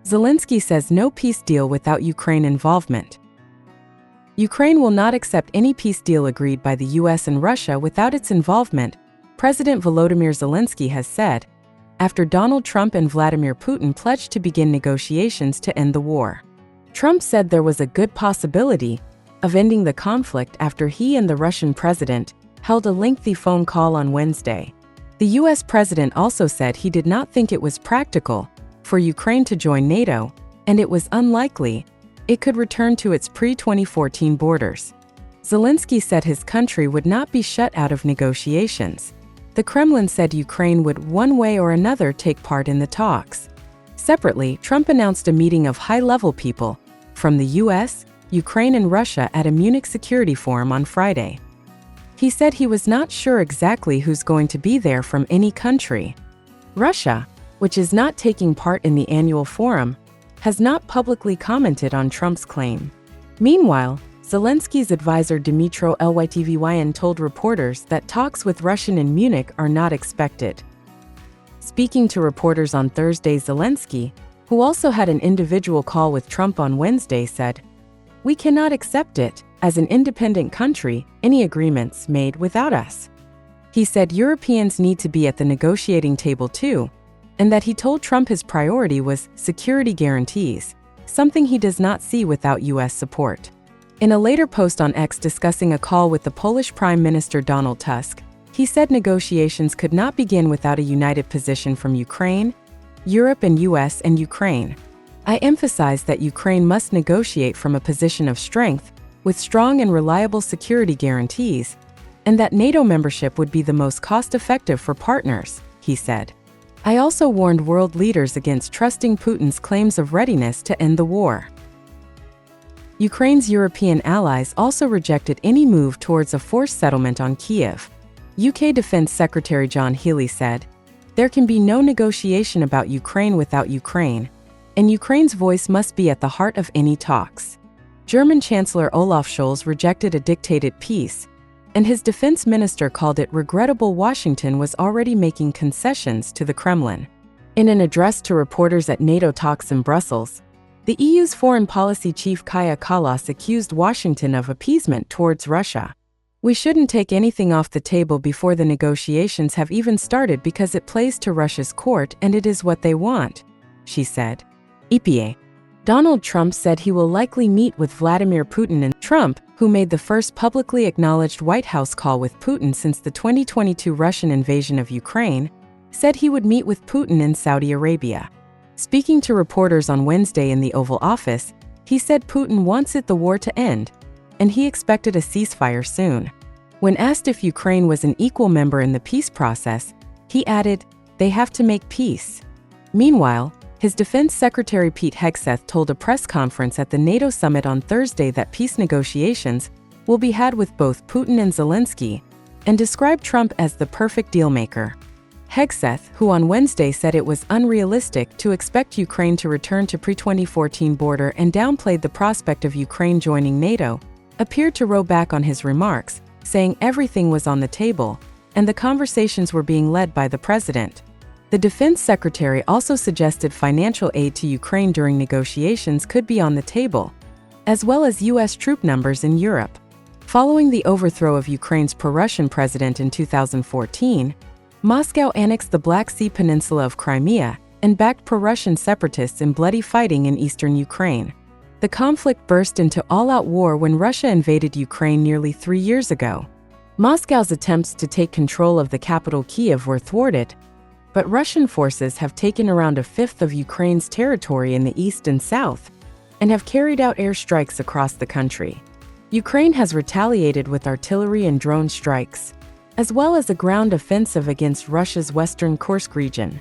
Zelensky says no peace deal without Ukraine involvement. Ukraine will not accept any peace deal agreed by the US and Russia without its involvement, President Volodymyr Zelensky has said, after Donald Trump and Vladimir Putin pledged to begin negotiations to end the war. Trump said there was a good possibility of ending the conflict after he and the Russian president held a lengthy phone call on Wednesday. The US president also said he did not think it was practical for Ukraine to join NATO, and it was unlikely it could return to its pre-2014 borders. Zelensky said his country would not be shut out of negotiations. The Kremlin said Ukraine would one way or another take part in the talks. Separately, Trump announced a meeting of high-level people from the US, Ukraine and Russia at a Munich Security Forum on Friday. He said he was not sure exactly who's going to be there from any country. Russia, which is not taking part in the annual forum, has not publicly commented on Trump's claim. Meanwhile, Zelensky's advisor Dmytro Lytvyn told reporters that talks with Russia in Munich are not expected. Speaking to reporters on Thursday, Zelensky, who also had an individual call with Trump on Wednesday, said, "We cannot accept it, as an independent country, any agreements made without us." He said Europeans need to be at the negotiating table too, and that he told Trump his priority was security guarantees, something he does not see without US support. In a later post on X discussing a call with the Polish Prime Minister Donald Tusk, he said negotiations could not begin without a united position from Ukraine, Europe and US and Ukraine. "I emphasize that Ukraine must negotiate from a position of strength, with strong and reliable security guarantees, and that NATO membership would be the most cost-effective for partners," he said. "I also warned world leaders against trusting Putin's claims of readiness to end the war." Ukraine's European allies also rejected any move towards a forced settlement on Kyiv. UK Defense Secretary John Healey said, "There can be no negotiation about Ukraine without Ukraine, and Ukraine's voice must be at the heart of any talks." German Chancellor Olaf Scholz rejected a dictated peace, and his defense minister called it regrettable Washington was already making concessions to the Kremlin. In an address to reporters at NATO talks in Brussels, the EU's foreign policy chief Kaja Kallas accused Washington of appeasement towards Russia. "We shouldn't take anything off the table before the negotiations have even started because it plays to Russia's court and it is what they want," she said. EPA. Donald Trump said he will likely meet with Vladimir Putin, and Trump, who made the first publicly acknowledged White House call with Putin since the 2022 Russian invasion of Ukraine, said he would meet with Putin in Saudi Arabia. Speaking to reporters on Wednesday in the Oval Office, he said Putin wants the war to end, and he expected a ceasefire soon. When asked if Ukraine was an equal member in the peace process, he added, "They have to make peace." Meanwhile, his Defense Secretary Pete Hegseth told a press conference at the NATO summit on Thursday that peace negotiations will be had with both Putin and Zelensky, and described Trump as the perfect dealmaker. Hegseth, who on Wednesday said it was unrealistic to expect Ukraine to return to pre-2014 border and downplayed the prospect of Ukraine joining NATO, appeared to row back on his remarks, saying everything was on the table, and the conversations were being led by the president. The defense secretary also suggested financial aid to Ukraine during negotiations could be on the table, as well as US troop numbers in Europe. Following the overthrow of Ukraine's pro-Russian president in 2014, Moscow annexed the Black Sea Peninsula of Crimea and backed pro-Russian separatists in bloody fighting in eastern Ukraine. The conflict burst into all-out war when Russia invaded Ukraine nearly 3 years ago. Moscow's attempts to take control of the capital Kyiv were thwarted, but Russian forces have taken around a fifth of Ukraine's territory in the east and south, and have carried out airstrikes across the country. Ukraine has retaliated with artillery and drone strikes, as well as a ground offensive against Russia's western Kursk region.